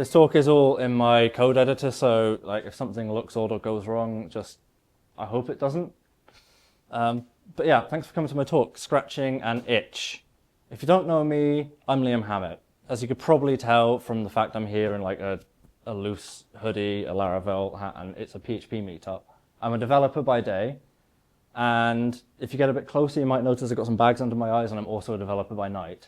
this talk is all in my code editor, so like if something looks odd or goes wrong, just I hope it doesn't. But yeah, thanks for coming to my talk, Scratching an Itch. If you don't know me, I'm Liam Hammett. As you could probably tell from the fact I'm here in like a loose hoodie, a Laravel hat, and it's a PHP meetup. I'm a developer by day, and if you get a bit closer, you might notice I've got some bags under my eyes, and I'm also a developer by night.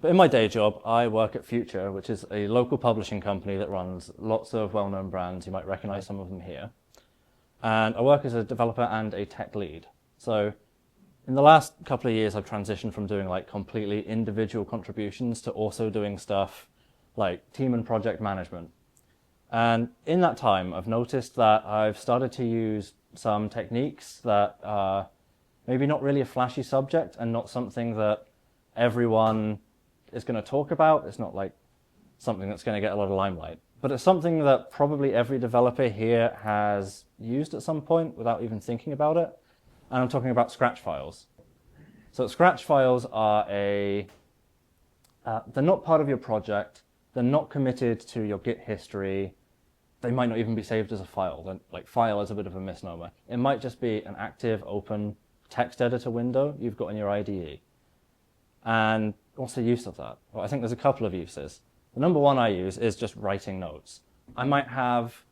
But in my day job, I work at Future, which is a local publishing company that runs lots of well-known brands. You might recognize some of them here. And I work as a developer and a tech lead. So in the last couple of years, I've transitioned from doing like completely individual contributions to also doing stuff like team and project management. And in that time, I've noticed that I've started to use some techniques that are maybe not really a flashy subject and not something that everyone is going to talk about. It's not like something that's going to get a lot of limelight. But it's something that probably every developer here has used at some point without even thinking about it. And I'm talking about Scratch files. So Scratch files are they're not part of your project. They're not committed to your Git history. They might not even be saved as a file. Like file is a bit of a misnomer. It might just be an active, open text editor window you've got in your IDE. And what's the use of that? Well, I think there's a couple of uses. The number one I use is just writing notes. I might have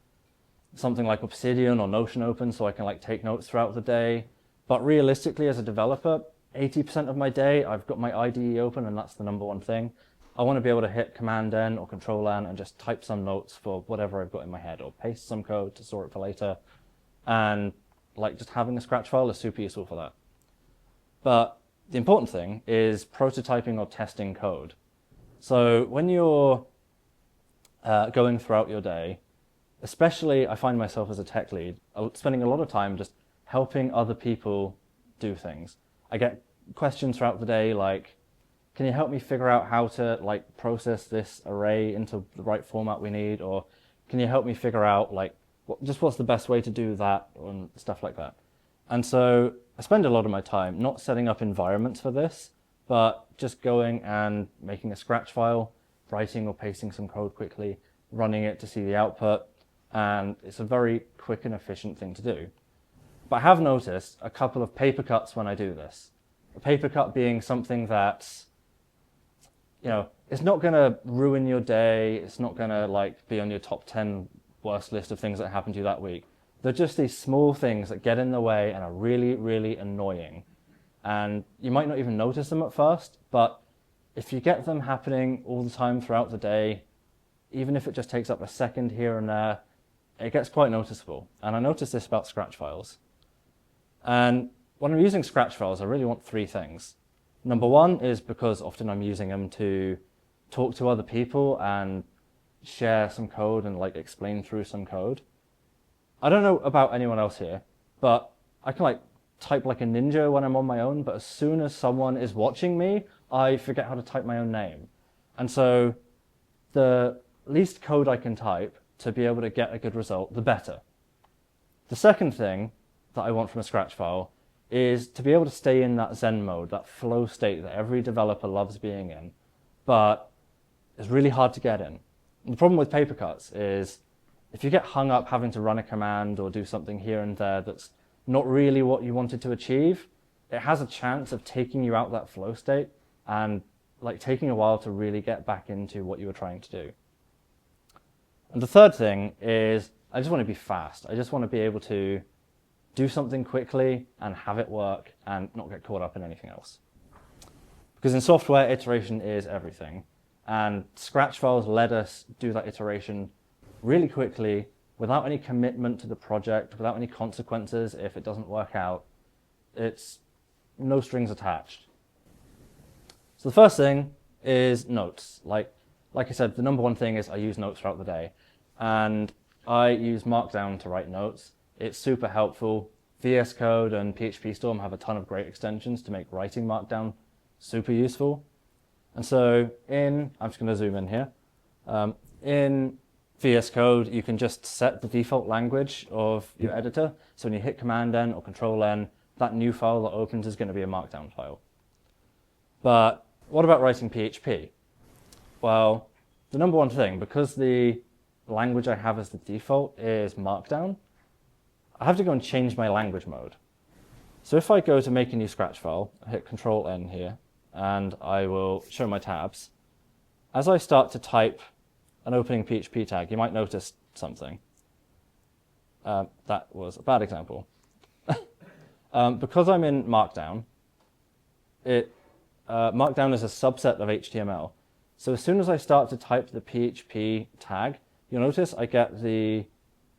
something like Obsidian or Notion open so I can like take notes throughout the day. But realistically, as a developer, 80% of my day, I've got my IDE open, and that's the number one thing. I want to be able to hit Command-N or Control-N and just type some notes for whatever I've got in my head, or paste some code to store it for later. And like just having a Scratch file is super useful for that. But the important thing is prototyping or testing code. So when you're going throughout your day, especially I find myself as a tech lead, spending a lot of time just helping other people do things. I get questions throughout the day like, can you help me figure out how to like process this array into the right format we need? Or can you help me figure out like what's the best way to do that and stuff like that? And so I spend a lot of my time not setting up environments for this, but just going and making a Scratch file, writing or pasting some code quickly, running it to see the output, and it's a very quick and efficient thing to do. But I have noticed a couple of paper cuts when I do this. A paper cut being something that's, it's not going to ruin your day, it's not going to like be on your top 10 worst list of things that happened to you that week. They're just these small things that get in the way and are really, really annoying. And you might not even notice them at first, but if you get them happening all the time throughout the day, even if it just takes up a second here and there, it gets quite noticeable. And I noticed this about Scratch files. And when I'm using Scratch files, I really want three things. Number one is because often I'm using them to talk to other people and share some code and like explain through some code. I don't know about anyone else here, but I can like type like a ninja when I'm on my own, but as soon as someone is watching me, I forget how to type my own name. And so the least code I can type to be able to get a good result, the better. The second thing that I want from a Scratch file is to be able to stay in that Zen mode, that flow state that every developer loves being in, but it's really hard to get in. And the problem with paper cuts is if you get hung up having to run a command or do something here and there that's not really what you wanted to achieve, it has a chance of taking you out that flow state and like taking a while to really get back into what you were trying to do. And the third thing is I just want to be fast. I just want to be able to do something quickly and have it work and not get caught up in anything else. Because in software, iteration is everything. And Scratch files let us do that iteration really quickly without any commitment to the project, without any consequences if it doesn't work out. It's no strings attached. So the first thing is notes. Like I said, the number one thing is I use notes throughout the day. And I use Markdown to write notes. It's super helpful. VS Code and PHP Storm have a ton of great extensions to make writing Markdown super useful. And so I'm just going to zoom in here. In VS Code, you can just set the default language of your editor. So when you hit Command-N or Control-N, that new file that opens is going to be a Markdown file. But what about writing PHP? Well, the number one thing, because the language I have as the default is Markdown, I have to go and change my language mode. So if I go to make a new Scratch file, I hit Control N here, and I will show my tabs. As I start to type an opening PHP tag, you might notice something. That was a bad example. Because I'm in Markdown, Markdown is a subset of HTML. So as soon as I start to type the PHP tag, you'll notice I get the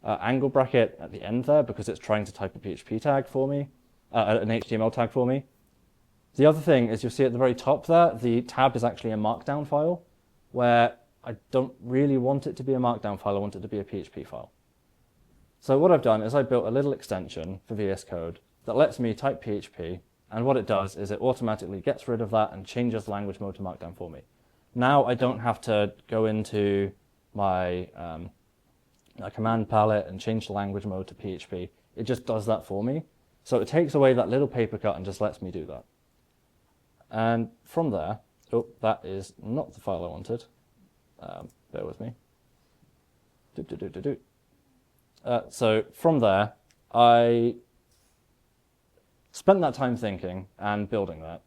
angle bracket at the end there because it's trying to type a PHP tag for me, an HTML tag for me. The other thing is you'll see at the very top there, the tab is actually a Markdown file, where I don't really want it to be a Markdown file, I want it to be a PHP file. So what I've done is I built a little extension for VS Code that lets me type PHP, and what it does is it automatically gets rid of that and changes the language mode to Markdown for me. Now I don't have to go into my command palette and change the language mode to PHP. It just does that for me. So it takes away that little paper cut and just lets me do that. And from there, oh, that is not the file I wanted. Bear with me. So from there, I spent that time thinking and building that.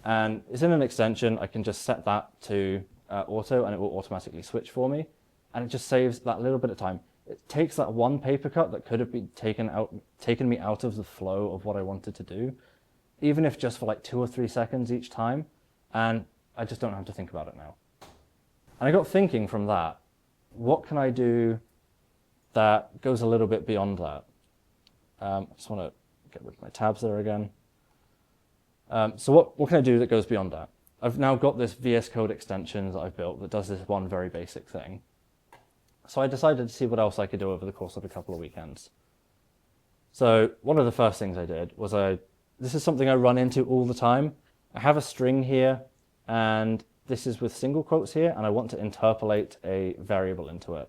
And it's in an extension. I can just set that to auto, and it will automatically switch for me. And it just saves that little bit of time. It takes that one paper cut that could have been taken me out of the flow of what I wanted to do, even if just for like 2 or 3 seconds each time, and I just don't have to think about it now. And I got thinking from that, what can I do that goes a little bit beyond that? I just want to get rid of my tabs there again. So what can I do that goes beyond that? I've now got this VS Code extension that I've built that does this one very basic thing. So I decided to see what else I could do over the course of a couple of weekends. So one of the first things I did was this is something I run into all the time. I have a string here, and this is with single quotes here, and I want to interpolate a variable into it.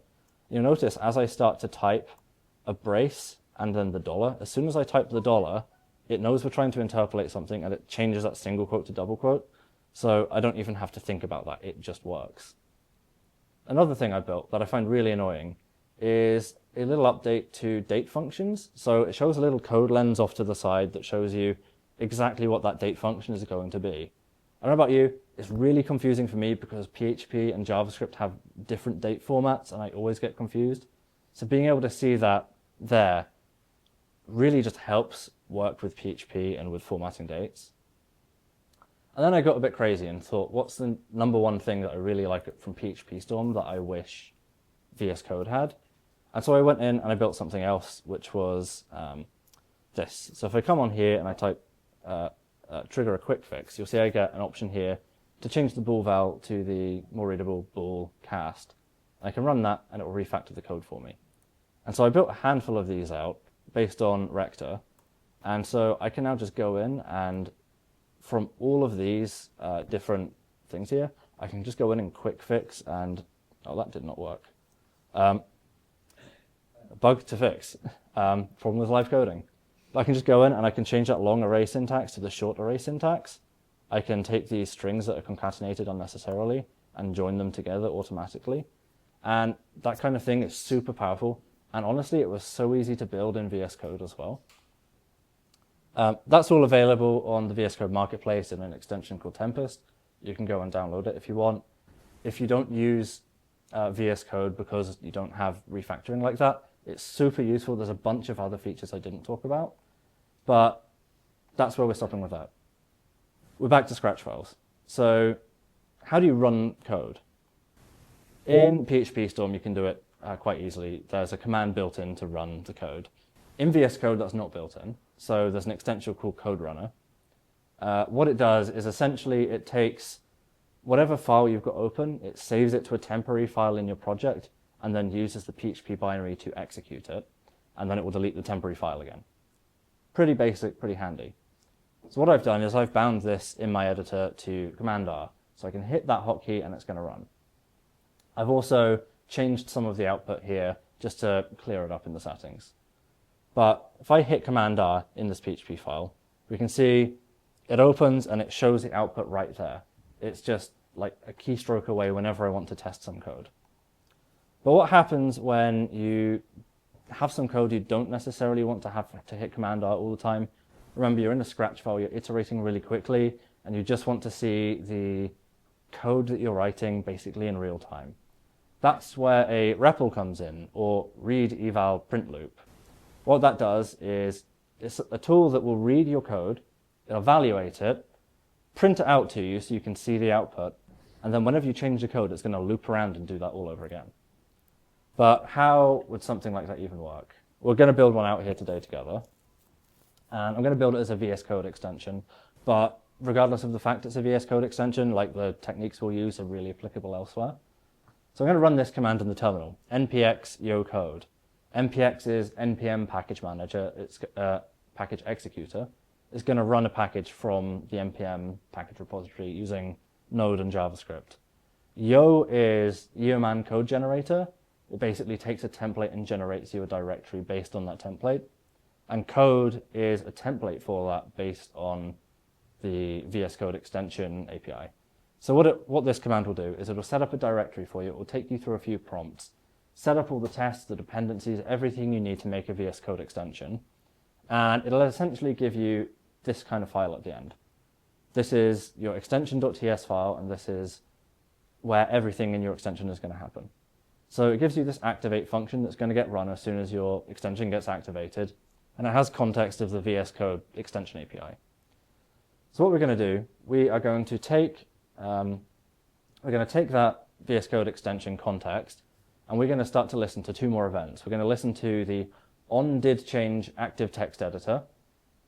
You'll notice as I start to type a brace and then the dollar, as soon as I type the dollar, it knows we're trying to interpolate something, and it changes that single quote to double quote. So I don't even have to think about that, it just works. Another thing I built that I find really annoying is a little update to date functions. So it shows a little code lens off to the side that shows you exactly what that date function is going to be. I don't know about you, it's really confusing for me because PHP and JavaScript have different date formats and I always get confused. So being able to see that there really just helps work with PHP and with formatting dates. And then I got a bit crazy and thought, what's the number one thing that I really like from PHP Storm that I wish VS Code had? And so I went in and I built something else, which was this. So if I come on here and I type trigger a quick fix, you'll see I get an option here to change the bool val to the more readable bool cast. I can run that and it will refactor the code for me. And so I built a handful of these out based on Rector. And so I can now just go in and from all of these different things here, I can just go in and quick fix and, oh, that did not work. Bug to fix, problem with live coding. But I can just go in and I can change that long array syntax to the short array syntax. I can take these strings that are concatenated unnecessarily and join them together automatically. And that kind of thing is super powerful. And honestly, it was so easy to build in VS Code as well. That's all available on the VS Code Marketplace in an extension called Tempest. You can go and download it if you want. If you don't use VS Code because you don't have refactoring like that, it's super useful. There's a bunch of other features I didn't talk about, but that's where we're stopping with that. We're back to Scratch files. So how do you run code? In PHP Storm, you can do it quite easily. There's a command built in to run the code. In VS Code, that's not built in. So there's an extension called Code Runner. What it does is essentially it takes whatever file you've got open, it saves it to a temporary file in your project, and then uses the PHP binary to execute it, and then it will delete the temporary file again. Pretty basic, pretty handy. So what I've done is I've bound this in my editor to Command R, so I can hit that hotkey and it's going to run. I've also changed some of the output here just to clear it up in the settings. But if I hit Command R in this PHP file, we can see it opens and it shows the output right there. It's like a keystroke away whenever I want to test some code. But what happens when you have some code you don't necessarily want to have to hit Command R all the time? Remember, you're in a Scratch file, you're iterating really quickly, and you just want to see the code that you're writing basically in real time. That's where a REPL comes in, or read eval print loop. What that does is it's a tool that will read your code, evaluate it, print it out to you so you can see the output, and then whenever you change the code, it's going to loop around and do that all over again. But how would something like that even work? We're going to build one out here today together. And I'm going to build it as a VS Code extension, but regardless of the fact it's a VS Code extension, like the techniques we'll use are really applicable elsewhere. So I'm going to run this command in the terminal, npx yo code. npx is npm package manager, it's package executor. It's going to run a package from the npm package repository using Node and JavaScript. Yo is yeoman code generator. It basically takes a template and generates you a directory based on that template. And code is a template for that based on the VS Code extension API. So what this command will do is it will set up a directory for you. It will take you through a few prompts, set up all the tests, the dependencies, everything you need to make a VS Code extension. And it'll essentially give you this kind of file at the end. This is your extension.ts file, and this is where everything in your extension is going to happen. So it gives you this activate function that's going to get run as soon as your extension gets activated. And it has context of the VS Code extension API. So what we're going to do, we are going to take that VS Code extension context, and we're going to start to listen to two more events. We're going to listen to the onDidChange active text editor,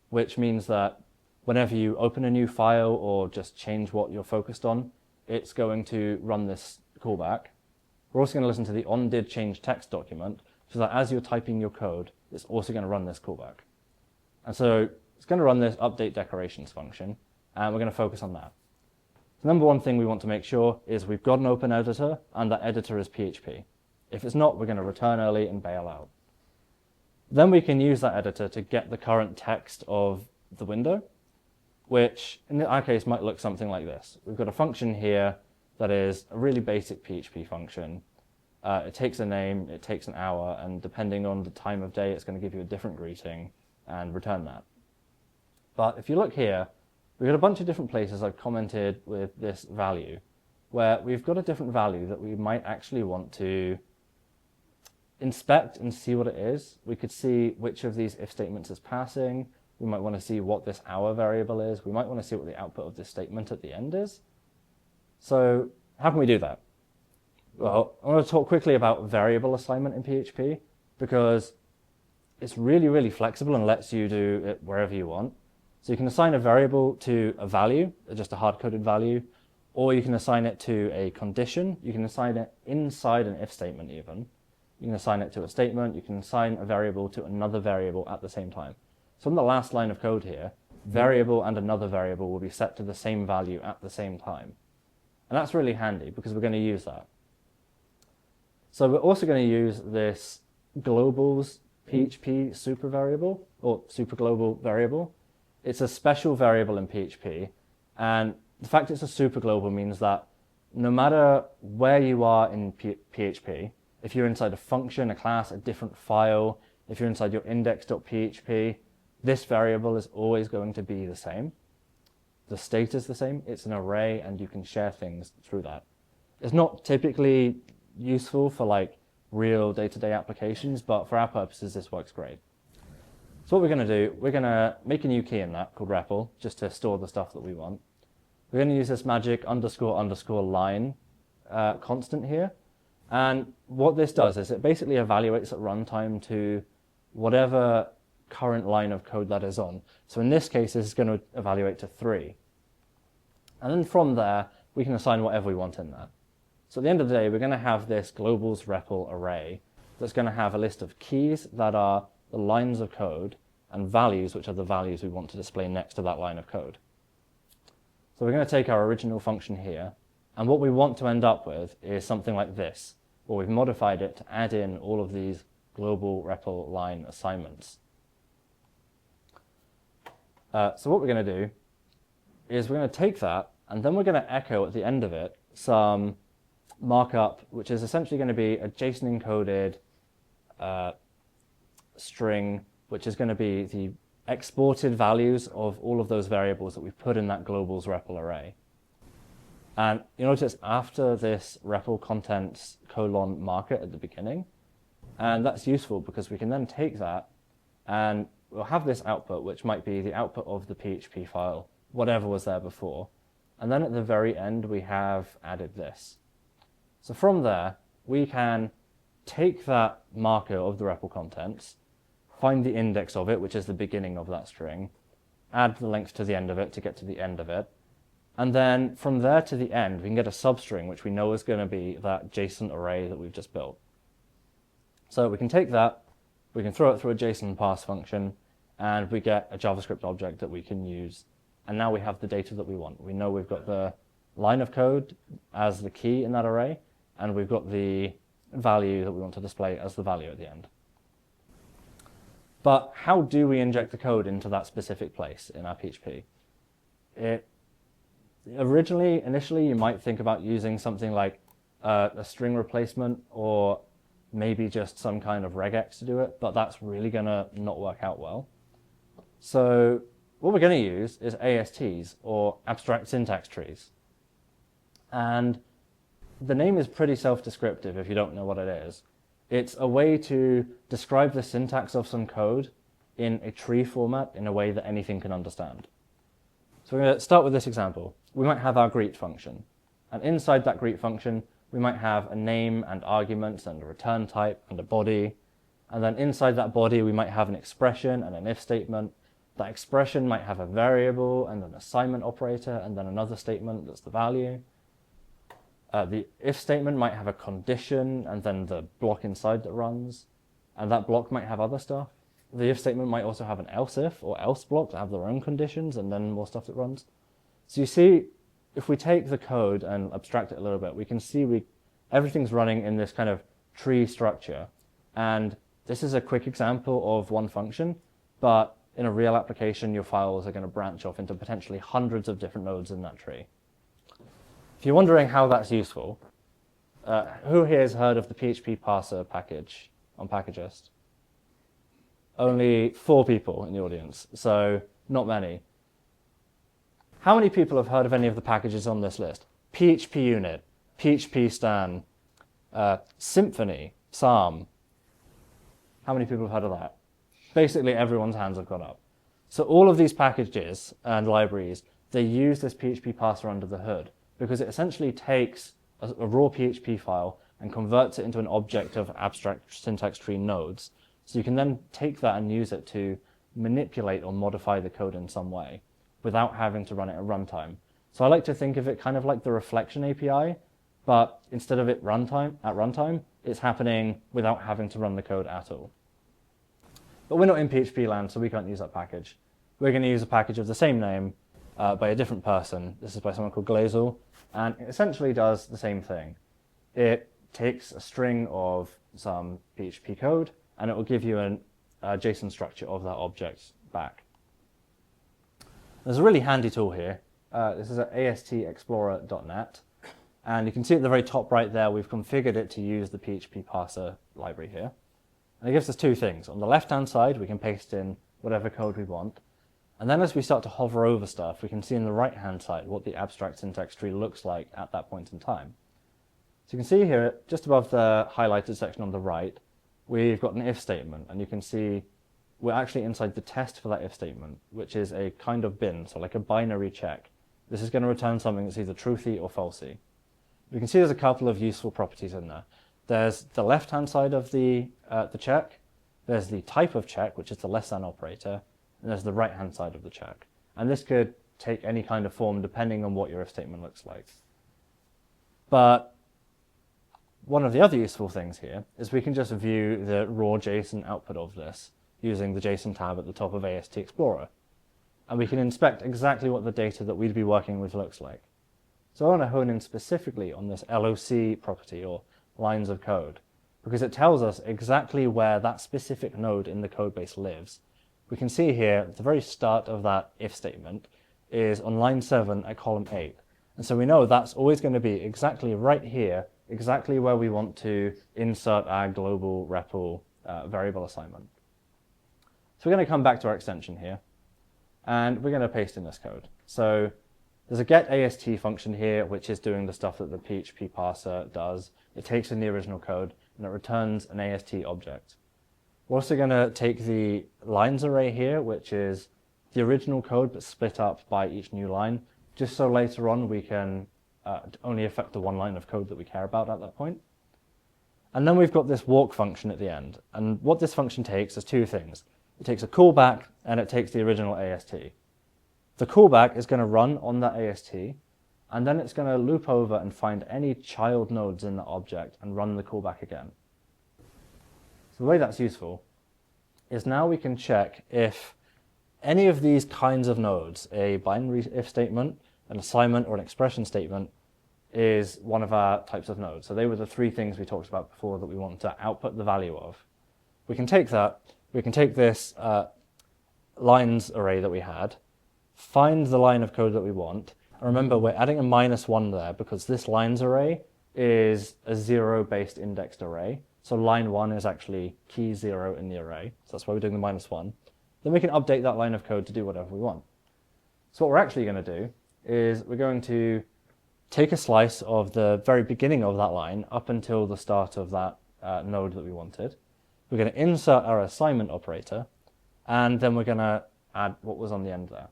which means that whenever you open a new file or just change what you're focused on, it's going to run this callback. We're also going to listen to the onDidChange text document, so that as you're typing your code, it's also going to run this callback. And so it's going to run this update decorations function, and we're going to focus on that. The number one thing we want to make sure is we've got an open editor, and that editor is PHP. If it's not, we're going to return early and bail out. Then we can use that editor to get the current text of the window, which in our case might look something like this. We've got a function here that is a really basic PHP function. It takes a name, it takes an hour, and depending on the time of day, it's going to give you a different greeting and return that. But if you look here, we've got a bunch of different places I've commented with this value, where we've got a different value that we might actually want to inspect and see what it is. We could see which of these if statements is passing. We might want to see what this hour variable is. We might want to see what the output of this statement at the end is. So how can we do that? Well, I want to talk quickly about variable assignment in PHP, because it's really, really flexible and lets you do it wherever you want. So you can assign a variable to a value, just a hard-coded value, or you can assign it to a condition. You can assign it inside an if statement even. You can assign it to a statement. You can assign a variable to another variable at the same time. So on the last line of code here, variable and another variable will be set to the same value at the same time. And that's really handy because we're going to use that. So we're also going to use this globals PHP super variable, or super global variable. It's a special variable in PHP, and the fact it's a super global means that no matter where you are in PHP, if you're inside a function, a class, a different file, if you're inside your index.php, this variable is always going to be the same. The state is the same. It's an array, and you can share things through that. It's not typically useful for like real day-to-day applications, but for our purposes, this works great. So what we're going to do, we're going to make a new key in that called REPL, just to store the stuff that we want. We're going to use this magic __ line constant here. And what this does is it basically evaluates at runtime to whatever current line of code that is on. So in this case, this is going to evaluate to 3. And then from there, we can assign whatever we want in there. So at the end of the day, we're going to have this globals REPL array that's going to have a list of keys that are the lines of code and values, which are the values we want to display next to that line of code. So we're going to take our original function here, and what we want to end up with is something like this, where we've modified it to add in all of these global REPL line assignments. So what we're going to do is we're going to take that, and then we're going to echo at the end of it some markup, which is essentially going to be a JSON encoded string, which is going to be the exported values of all of those variables that we've put in that global's REPL array. And you notice after this REPL contents colon marker at the beginning, and that's useful because we can then take that and we'll have this output, which might be the output of the PHP file, whatever was there before. And then at the very end, we have added this. So from there, we can take that marker of the REPL contents, find the index of it, which is the beginning of that string, add the length to the end of it to get to the end of it. And then from there to the end, we can get a substring, which we know is going to be that JSON array that we've just built. So we can take that, we can throw it through a JSON parse function, and we get a JavaScript object that we can use. And now we have the data that we want. We know we've got the line of code as the key in that array, and we've got the value that we want to display as the value at the end. But how do we inject the code into that specific place in our PHP? Initially, you might think about using something like a string replacement or maybe just some kind of regex to do it, but that's really going to not work out well. So what we're going to use is ASTs, or abstract syntax trees. And the name is pretty self-descriptive if you don't know what it is. It's a way to describe the syntax of some code in a tree format in a way that anything can understand. So we're going to start with this example. We might have our greet function. And inside that greet function, we might have a name and arguments and a return type and a body. And then inside that body, we might have an expression and an if statement. That expression might have a variable and an assignment operator and then another statement that's the value. The if statement might have a condition and then the block inside that runs. And that block might have other stuff. The if statement might also have an else if or else block that have their own conditions and then more stuff that runs. So you see, if we take the code and abstract it a little bit, we can see everything's running in this kind of tree structure. And this is a quick example of one function, but in a real application, your files are going to branch off into potentially hundreds of different nodes in that tree. If you're wondering how that's useful, who here has heard of the PHP parser package on Packagist? Only 4 people in the audience, so not many. How many people have heard of any of the packages on this list? PHP unit, PHP stan, Symfony, Psalm. How many people have heard of that? Basically everyone's hands have gone up. So all of these packages and libraries, they use this PHP parser under the hood because it essentially takes a raw PHP file and converts it into an object of abstract syntax tree nodes. So you can then take that and use it to manipulate or modify the code in some way without having to run it at runtime. So I like to think of it kind of like the reflection API, but instead of it at runtime, it's happening without having to run the code at all. But we're not in PHP land, so we can't use that package. We're going to use a package of the same name by a different person. This is by someone called Glazel, and it essentially does the same thing. It takes a string of some PHP code, and it will give you a JSON structure of that object back. There's a really handy tool here. This is at astexplorer.net, and you can see at the very top right there, we've configured it to use the PHP parser library here. And it gives us 2 things. On the left-hand side, we can paste in whatever code we want. And then as we start to hover over stuff, we can see on the right-hand side what the abstract syntax tree looks like at that point in time. So you can see here, just above the highlighted section on the right, we've got an if statement. And you can see we're actually inside the test for that if statement, which is a kind of bin, so like a binary check. This is going to return something that's either truthy or falsy. We can see there's a couple of useful properties in there. There's the left-hand side of the check, there's the type of check, which is the less than operator, and there's the right-hand side of the check. And this could take any kind of form depending on what your if statement looks like. But one of the other useful things here is we can just view the raw JSON output of this using the JSON tab at the top of AST Explorer. And we can inspect exactly what the data that we'd be working with looks like. So I want to hone in specifically on this LOC property, or lines of code, because it tells us exactly where that specific node in the codebase lives. We can see here at the very start of that if statement is on line 7 at column 8. And so we know that's always going to be exactly right here, exactly where we want to insert our global REPL variable assignment. So we're going to come back to our extension here, and we're going to paste in this code. So there's a getAST function here, which is doing the stuff that the PHP parser does. It takes in the original code, and it returns an AST object. We're also going to take the lines array here, which is the original code, but split up by each new line, just so later on we can only affect the one line of code that we care about at that point. And then we've got this walk function at the end. And what this function takes is two things. It takes a callback, and it takes the original AST. The callback is going to run on that AST, and then it's going to loop over and find any child nodes in the object and run the callback again. So the way that's useful is now we can check if any of these kinds of nodes, a binary if statement, an assignment, or an expression statement, is one of our types of nodes. So they were the three things we talked about before that we want to output the value of. We can take that, we can take this lines array that we had, find the line of code that we want. And remember, we're adding a -1 there because this lines array is a 0-based indexed array. So line 1 is actually key 0 in the array. So that's why we're doing the -1. Then we can update that line of code to do whatever we want. So what we're actually going to do is we're going to take a slice of the very beginning of that line up until the start of that node that we wanted. We're going to insert our assignment operator, and then we're going to add what was on the end there.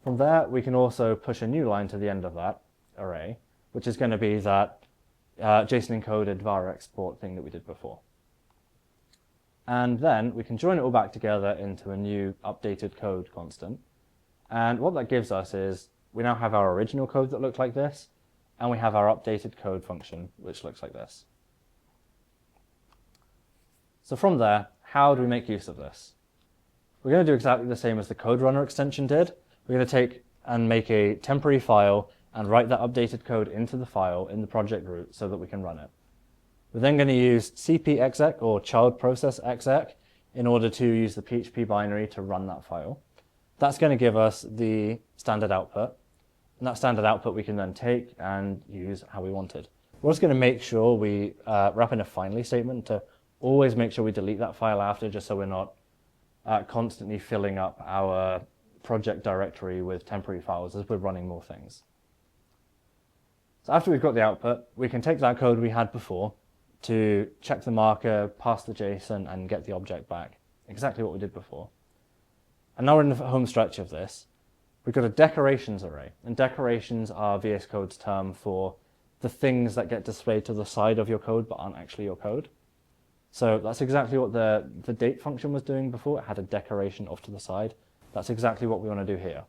From there, we can also push a new line to the end of that array, which is going to be that JSON encoded var export thing that we did before. And then we can join it all back together into a new updated code constant. And what that gives us is we now have our original code that looks like this, and we have our updated code function, which looks like this. So from there, how do we make use of this? We're going to do exactly the same as the code runner extension did. We're going to take and make a temporary file and write that updated code into the file in the project root so that we can run it. We're then going to use cpexec or child process exec in order to use the PHP binary to run that file. That's going to give us the standard output. And that standard output we can then take and use how we wanted. We're also going to make sure we wrap in a finally statement to always make sure we delete that file after, just so we're not constantly filling up our project directory with temporary files as we're running more things. So after we've got the output, we can take that code we had before to check the marker, pass the JSON, and get the object back. Exactly what we did before. And now we're in the home stretch of this. We've got a decorations array, and decorations are VS Code's term for the things that get displayed to the side of your code but aren't actually your code. So that's exactly what the date function was doing before. It had a decoration off to the side. That's exactly what we want to do here.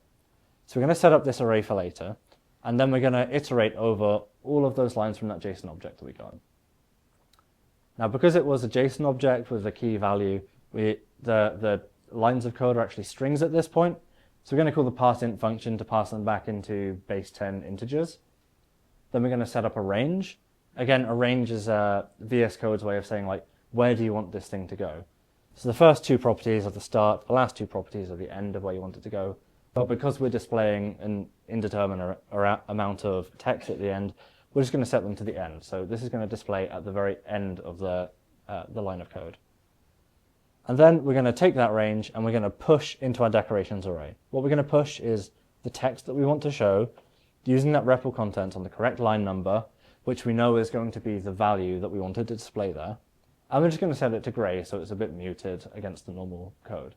So we're going to set up this array for later, and then we're going to iterate over all of those lines from that JSON object that we got. Now, because it was a JSON object with a key value, the lines of code are actually strings at this point. So we're going to call the parseInt function to pass them back into base 10 integers. Then we're going to set up a range. Again, a range is VS Code's way of saying, like, where do you want this thing to go? So the first two properties are the start, the last two properties are the end of where you want it to go. But because we're displaying an indeterminate amount of text at the end, we're just going to set them to the end. So this is going to display at the very end of the line of code. And then we're going to take that range and we're going to push into our decorations array. What we're going to push is the text that we want to show using that REPL content on the correct line number, which we know is going to be the value that we wanted to display there. And we're just going to set it to gray so it's a bit muted against the normal code.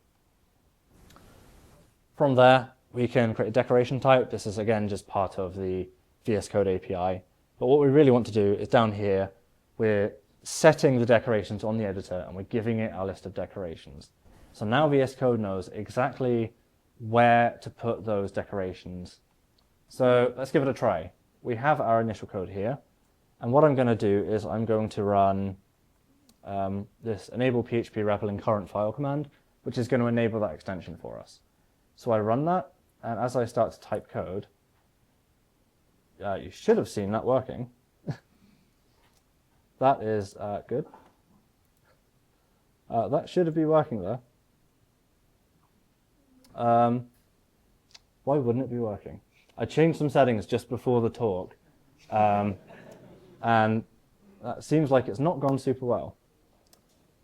From there, we can create a decoration type. This is, again, just part of the VS Code API. But what we really want to do is down here, we're setting the decorations on the editor and we're giving it our list of decorations. So now VS Code knows exactly where to put those decorations. So let's give it a try. We have our initial code here. And what I'm going to do is I'm going to run this enable PHP REPL in current file command, which is going to enable that extension for us. So I run that, and as I start to type code, you should have seen that working. That is good. That should be working there. Why wouldn't it be working? I changed some settings just before the talk, and that seems like it's not gone super well.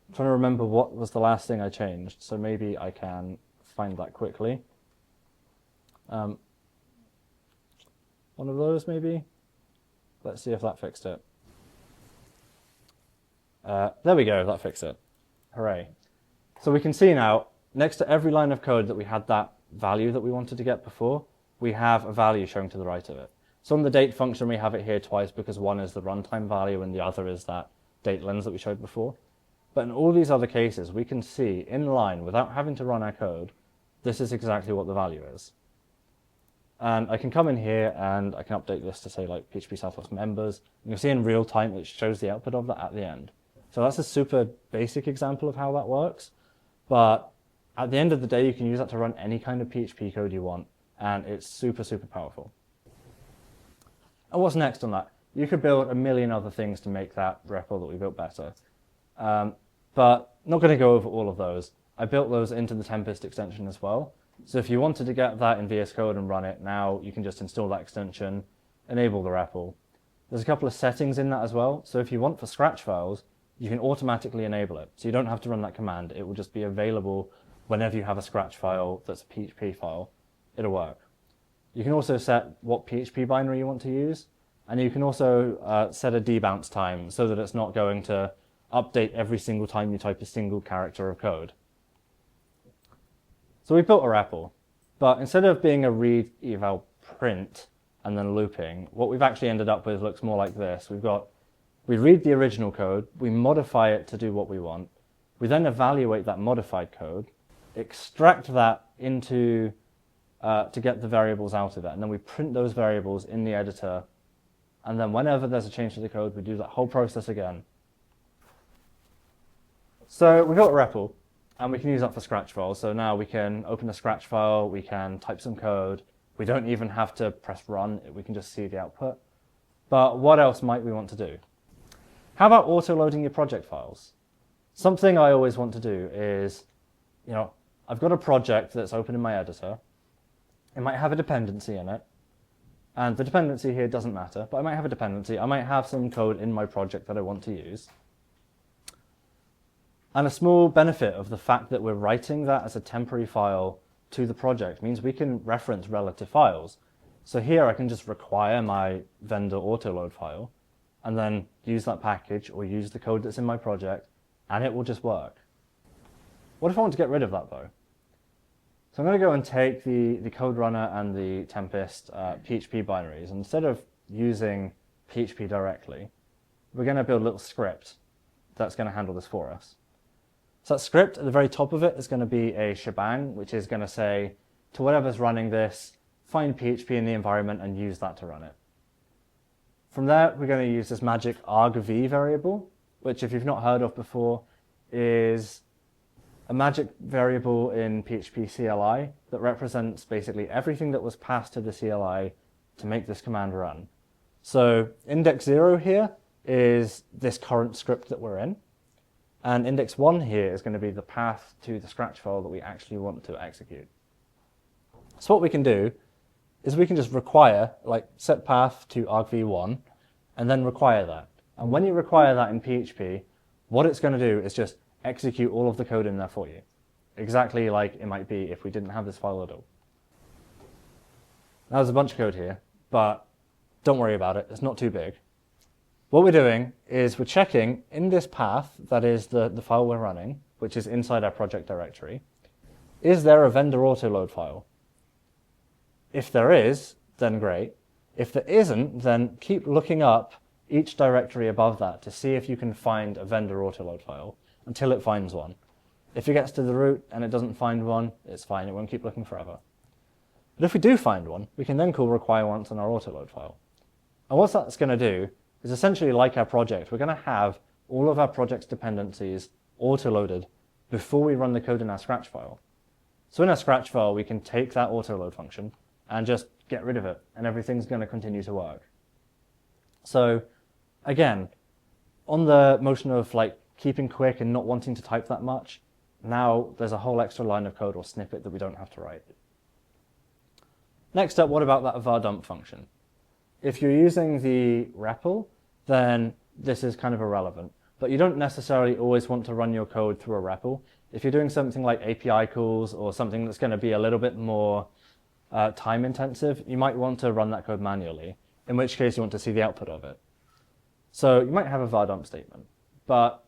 I'm trying to remember what was the last thing I changed, so maybe I can find that quickly. One of those, maybe? Let's see if that fixed it. There we go, that fixed it. Hooray. So we can see now, next to every line of code that we had that value that we wanted to get before, we have a value showing to the right of it. So on the date function, we have it here twice because one is the runtime value and the other is that date lens that we showed before. But in all these other cases, we can see in line, without having to run our code, this is exactly what the value is. And I can come in here and I can update this to say like PHP Southwest members. And you'll see in real time it shows the output of that at the end. So that's a super basic example of how that works. But at the end of the day, you can use that to run any kind of PHP code you want. And it's super, super powerful. And what's next on that? You could build a million other things to make that REPL that we built better. But not going to go over all of those. I built those into the Tempest extension as well. So if you wanted to get that in VS Code and run it now, you can just install that extension, enable the REPL. There's a couple of settings in that as well. So if you want for Scratch files, you can automatically enable it. So you don't have to run that command. It will just be available whenever you have a Scratch file that's a PHP file. It'll work. You can also set what PHP binary you want to use. And you can also set a debounce time so that it's not going to update every single time you type a single character of code. So we built a REPL, but instead of being a read eval print and then looping, what we've actually ended up with looks more like this. We read the original code, we modify it to do what we want, we then evaluate that modified code, extract that into to get the variables out of it, and then we print those variables in the editor, and then whenever there's a change to the code, we do that whole process again. So we got a REPL, and we can use that for Scratch files. So now we can open a Scratch file, we can type some code. We don't even have to press run, we can just see the output. But what else might we want to do? How about auto-loading your project files? Something I always want to do is, I've got a project that's open in my editor. It might have a dependency in it. And the dependency here doesn't matter, but I might have a dependency. I might have some code in my project that I want to use. And a small benefit of the fact that we're writing that as a temporary file to the project means we can reference relative files. So here I can just require my vendor autoload file and then use that package or use the code that's in my project, and it will just work. What if I want to get rid of that though? So I'm going to go and take the code runner and the Tempest PHP binaries, and instead of using PHP directly, we're going to build a little script that's going to handle this for us. So that script at the very top of it is going to be a shebang, which is going to say to whatever's running this, find PHP in the environment and use that to run it. From there, we're going to use this magic argv variable, which if you've not heard of before, is a magic variable in PHP CLI that represents basically everything that was passed to the CLI to make this command run. So index 0 here is this current script that we're in. And index 1 here is going to be the path to the Scratch file that we actually want to execute. So what we can do is we can just require, like set path to argv1, and then require that. And when you require that in PHP, what it's going to do is just execute all of the code in there for you. Exactly like it might be if we didn't have this file at all. Now there's a bunch of code here, but don't worry about it, it's not too big. What we're doing is we're checking in this path, that is the file we're running, which is inside our project directory, is there a vendor autoload file? If there is, then great. If there isn't, then keep looking up each directory above that to see if you can find a vendor autoload file until it finds one. If it gets to the root and it doesn't find one, it's fine, it won't keep looking forever. But if we do find one, we can then call require once on our autoload file. And what that's going to do is essentially like our project. We're going to have all of our project's dependencies autoloaded before we run the code in our Scratch file. So in our Scratch file, we can take that autoload function and just get rid of it, and everything's going to continue to work. So again, on the motion of like keeping quick and not wanting to type that much, now there's a whole extra line of code or snippet that we don't have to write. Next up, what about that var dump function? If you're using the REPL, then this is kind of irrelevant. But you don't necessarily always want to run your code through a REPL. If you're doing something like API calls or something that's going to be a little bit more time intensive, you might want to run that code manually, in which case you want to see the output of it. So you might have a var dump statement, but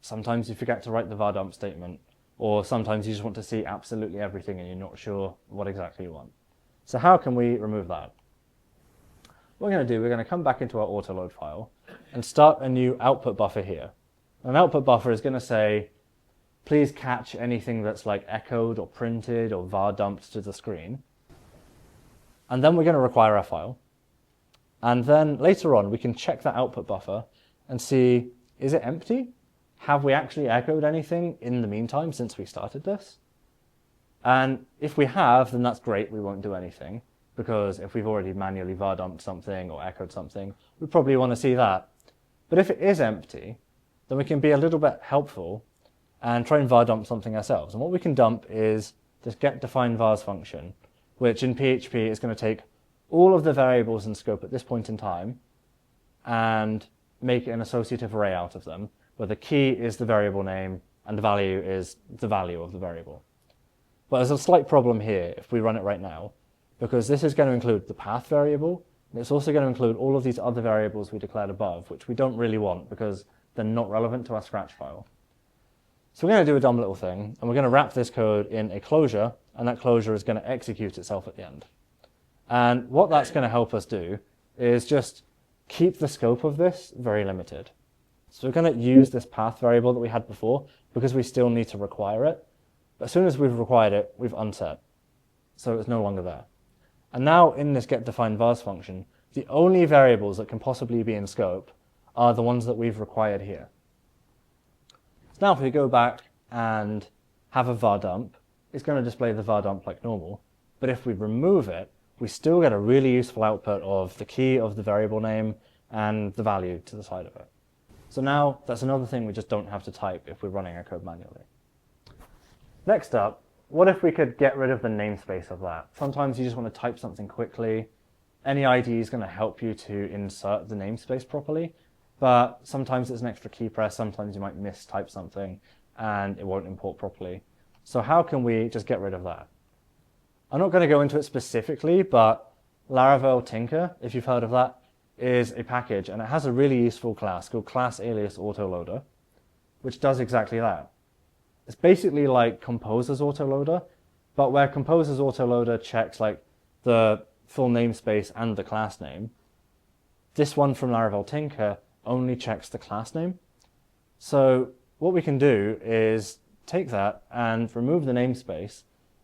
sometimes you forget to write the var dump statement, or sometimes you just want to see absolutely everything and you're not sure what exactly you want. So how can we remove that? What we're going to do, we're going to come back into our autoload file and start a new output buffer here. An output buffer is going to say, please catch anything that's like echoed or printed or var dumped to the screen. And then we're going to require a file. And then later on, we can check that output buffer and see, is it empty? Have we actually echoed anything in the meantime since we started this? And if we have, then that's great, we won't do anything. Because if we've already manually var dumped something or echoed something, we probably want to see that. But if it is empty, then we can be a little bit helpful and try and var dump something ourselves. And what we can dump is this getDefineVars function, which in PHP is going to take all of the variables in scope at this point in time and make an associative array out of them, where the key is the variable name and the value is the value of the variable. But there's a slight problem here if we run it right now, because this is going to include the path variable, and it's also going to include all of these other variables we declared above, which we don't really want because they're not relevant to our Scratch file. So we're going to do a dumb little thing, and we're going to wrap this code in a closure, and that closure is going to execute itself at the end. And what that's going to help us do is just keep the scope of this very limited. So we're going to use this path variable that we had before because we still need to require it. But as soon as we've required it, we've unset. So it's no longer there. And now in this getDefineVars function, the only variables that can possibly be in scope are the ones that we've required here. So now if we go back and have a var dump, it's going to display the var dump like normal. But if we remove it, we still get a really useful output of the key of the variable name and the value to the side of it. So now that's another thing we just don't have to type if we're running our code manually. Next up, what if we could get rid of the namespace of that? Sometimes you just want to type something quickly. Any IDE is going to help you to insert the namespace properly, but sometimes it's an extra key press, sometimes you might mistype something and it won't import properly. So how can we just get rid of that? I'm not going to go into it specifically, but Laravel Tinker, if you've heard of that, is a package, and it has a really useful class called class alias autoloader, which does exactly that. It's basically like Composer's autoloader, but where Composer's autoloader checks like the full namespace and the class name, this one from Laravel Tinker only checks the class name. So what we can do is take that and remove the namespace,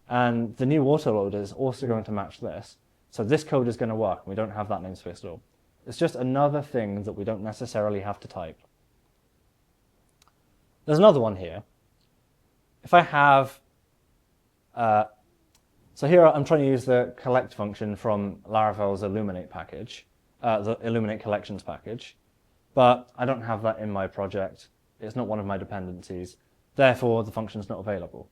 and the new autoloader is also going to match this. So this code is going to work, and we don't have that namespace at all. It's just another thing that we don't necessarily have to type. There's another one here. If I have, so here I'm trying to use the collect function from Laravel's Illuminate package, the Illuminate collections package, but I don't have that in my project. It's not one of my dependencies. Therefore, the function's not available.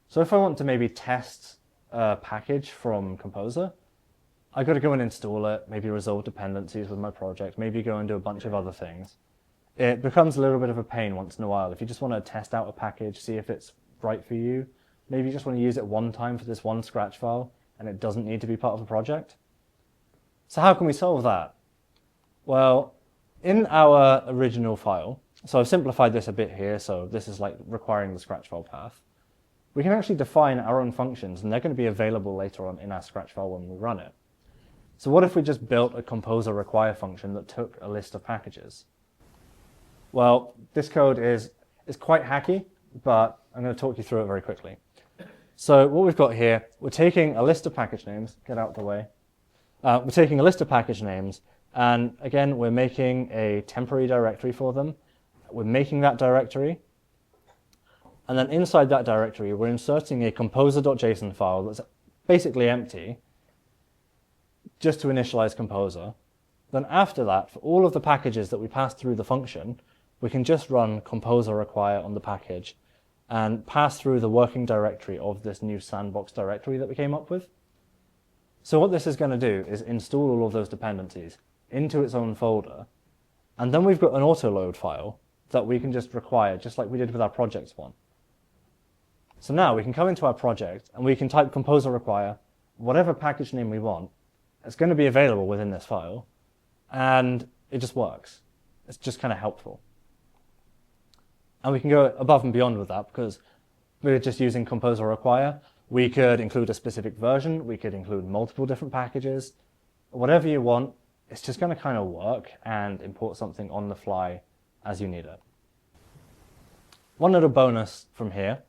So if I want to maybe test a package from Composer, I've got to go and install it, maybe resolve dependencies with my project, maybe go and do a bunch of other things. It becomes a little bit of a pain once in a while. If you just want to test out a package, see if it's right for you, maybe you just want to use it one time for this one Scratch file, and it doesn't need to be part of a project. So how can we solve that? Well, in our original file, so I've simplified this a bit here, so this is like requiring the Scratch file path. We can actually define our own functions, and they're going to be available later on in our Scratch file when we run it. So what if we just built a composer require function that took a list of packages? Well, this code is quite hacky, but I'm going to talk you through it very quickly. So what we've got here, we're taking a list of package names, get out of the way. We're taking a list of package names, and again, we're making a temporary directory for them. We're making that directory, and then inside that directory, we're inserting a composer.json file that's basically empty, just to initialize Composer. Then after that, for all of the packages that we pass through the function, we can just run composer require on the package and pass through the working directory of this new sandbox directory that we came up with. So what this is going to do is install all of those dependencies into its own folder, and then we've got an autoload file that we can just require, just like we did with our projects one. So now we can come into our project and we can type composer require whatever package name we want. It's going to be available within this file, and it just works. It's just kind of helpful. And we can go above and beyond with that because we're just using composer require. We could include a specific version. We could include multiple different packages. Whatever you want, it's just going to kind of work and import something on the fly as you need it. One little bonus from here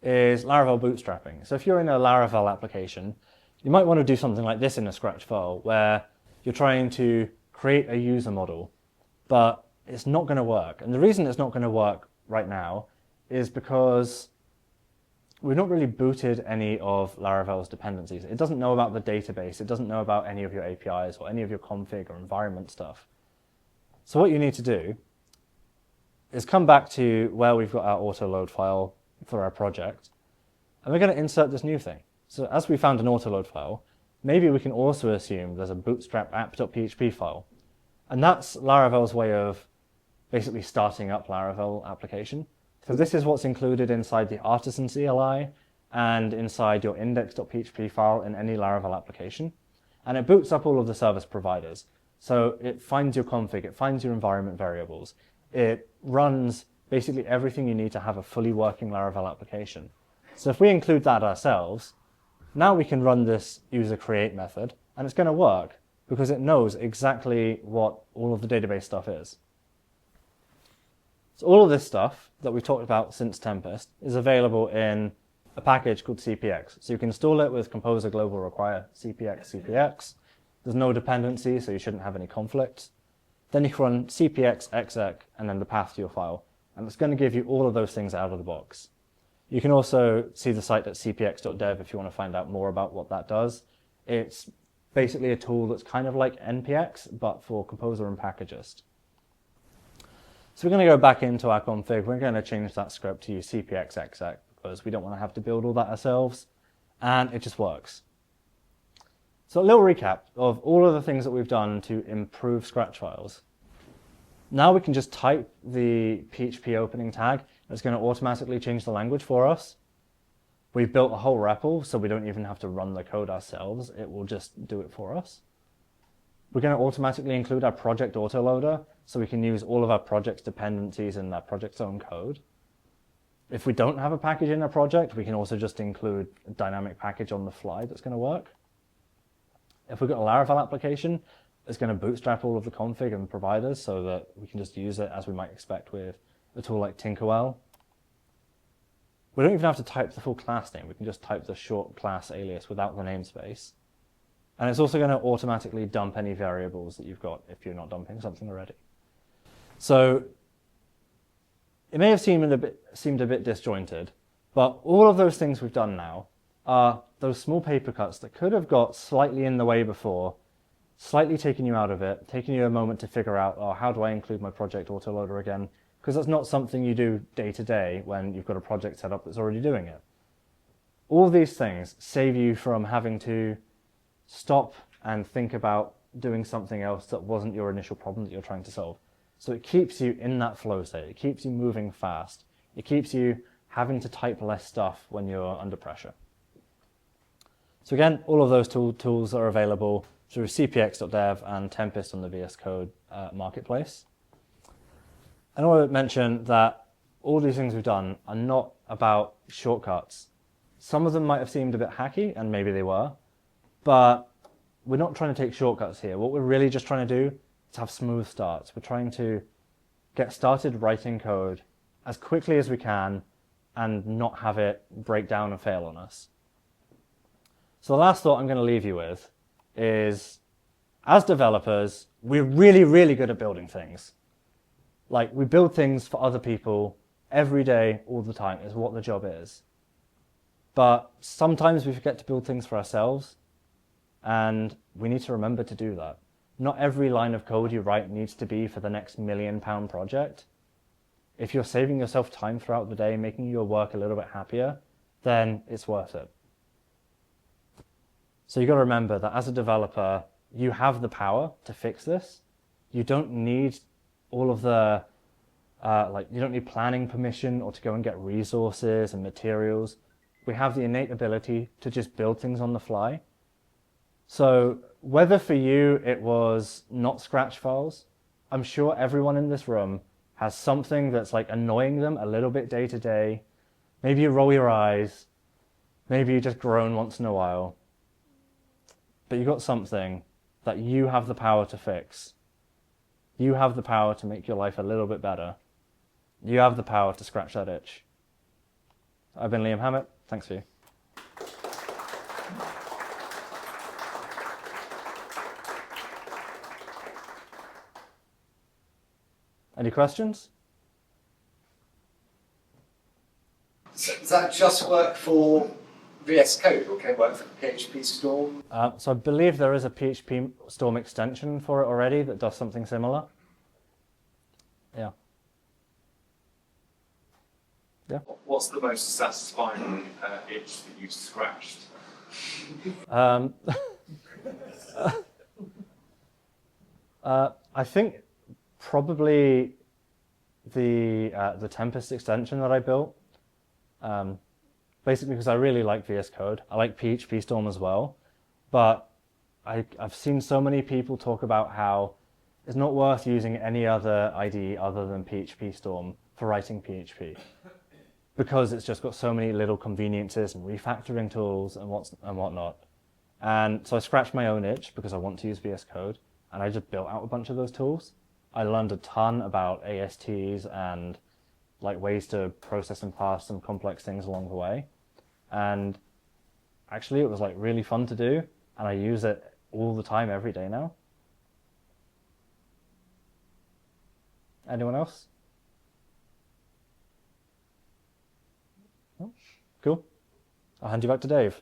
is Laravel bootstrapping. So if you're in a Laravel application, you might want to do something like this in a Scratch file where you're trying to create a user model, but it's not going to work. And the reason it's not going to work right now is because we've not really booted any of Laravel's dependencies. It doesn't know about the database. It doesn't know about any of your APIs or any of your config or environment stuff. So what you need to do is come back to where we've got our autoload file for our project, and we're going to insert this new thing. So as we found an autoload file, maybe we can also assume there's a bootstrap app.php file. And that's Laravel's way of basically starting up Laravel application. So this is what's included inside the artisan CLI and inside your index.php file in any Laravel application. And it boots up all of the service providers. So it finds your config, it finds your environment variables. It runs basically everything you need to have a fully working Laravel application. So if we include that ourselves, now we can run this user create method, and it's going to work because it knows exactly what all of the database stuff is. So all of this stuff that we've talked about since Tempest is available in a package called CPX. So you can install it with Composer Global Require CPX. There's no dependency, so you shouldn't have any conflicts. Then you can run CPX exec and then the path to your file. And it's going to give you all of those things out of the box. You can also see the site at cpx.dev if you want to find out more about what that does. It's basically a tool that's kind of like NPX, but for Composer and Packagist. So we're going to go back into our config. We're going to change that script to use cpx exec because we don't want to have to build all that ourselves. And it just works. So a little recap of all of the things that we've done to improve Scratch files. Now we can just type the PHP opening tag. It's going to automatically change the language for us. We've built a whole REPL, so we don't even have to run the code ourselves. It will just do it for us. We're going to automatically include our project autoloader, so we can use all of our project's dependencies in that project's own code. If we don't have a package in a project, we can also just include a dynamic package on the fly that's going to work. If we've got a Laravel application, it's going to bootstrap all of the config and providers so that we can just use it as we might expect with a tool like Tinkerwell. We don't even have to type the full class name. We can just type the short class alias without the namespace. And it's also going to automatically dump any variables that you've got if you're not dumping something already. So it may have seemed a bit disjointed, but all of those things we've done now are those small paper cuts that could have got slightly in the way before, slightly taking you out of it, taking you a moment to figure out, oh, how do I include my project autoloader again? Because that's not something you do day to day when you've got a project set up that's already doing it. All of these things save you from having to stop and think about doing something else that wasn't your initial problem that you're trying to solve. So it keeps you in that flow state. It keeps you moving fast. It keeps you having to type less stuff when you're under pressure. So again, all of those tools are available through cpx.dev and Tempest on the VS Code marketplace. And I want to mention that all these things we've done are not about shortcuts. Some of them might have seemed a bit hacky, and maybe they were, but we're not trying to take shortcuts here. What we're really just trying to do is have smooth starts. We're trying to get started writing code as quickly as we can and not have it break down and fail on us. So the last thought I'm going to leave you with is, as developers, we're really, really good at building things. Like, we build things for other people every day, all the time, is what the job is. But sometimes we forget to build things for ourselves, and we need to remember to do that. Not every line of code you write needs to be for the next £1 million project. If you're saving yourself time throughout the day, making your work a little bit happier, then it's worth it. So you've got to remember that as a developer, you have the power to fix this. You don't need all of the, you don't need planning permission or to go and get resources and materials. We have the innate ability to just build things on the fly. So whether for you it was not Scratch files, I'm sure everyone in this room has something that's like annoying them a little bit day to day. Maybe you roll your eyes. Maybe you just groan once in a while. But you got something that you have the power to fix. You have the power to make your life a little bit better. You have the power to scratch that itch. I've been Liam Hammett. Thanks for you. Any questions? So does that just work for VS Code, or can it work for PHP Storm? So I believe there is a PHP Storm extension for it already that does something similar. Yeah. Yeah. What's the most satisfying itch that you've scratched? I think probably the Tempest extension that I built. Basically because I really like VS Code. I like PHP Storm as well. But I've seen so many people talk about how it's not worth using any other IDE other than PHP Storm for writing PHP. Because it's just got so many little conveniences and refactoring tools and whatnot. And so I scratched my own itch because I want to use VS Code, and I just built out a bunch of those tools. I learned a ton about ASTs and like ways to process and parse some complex things along the way. And actually it was like really fun to do, and I use it all the time every day now. Anyone else? No? Cool. I'll hand you back to Dave.